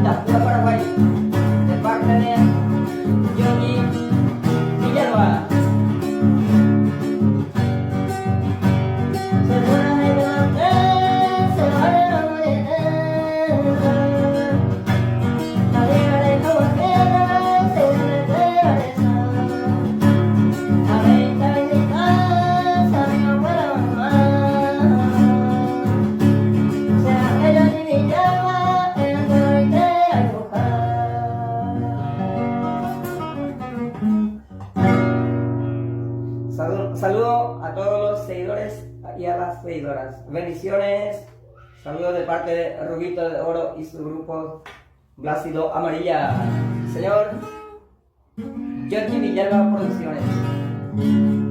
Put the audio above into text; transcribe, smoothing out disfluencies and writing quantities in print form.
bonita, Ciudad Paraguay, de parte de Johnny Villalba. Saludo a todos los seguidores y a las seguidoras. Bendiciones. Saludos de parte de Rubito de Oro y su grupo Blácido Amarilla. Señor Georgie Villalba Producciones.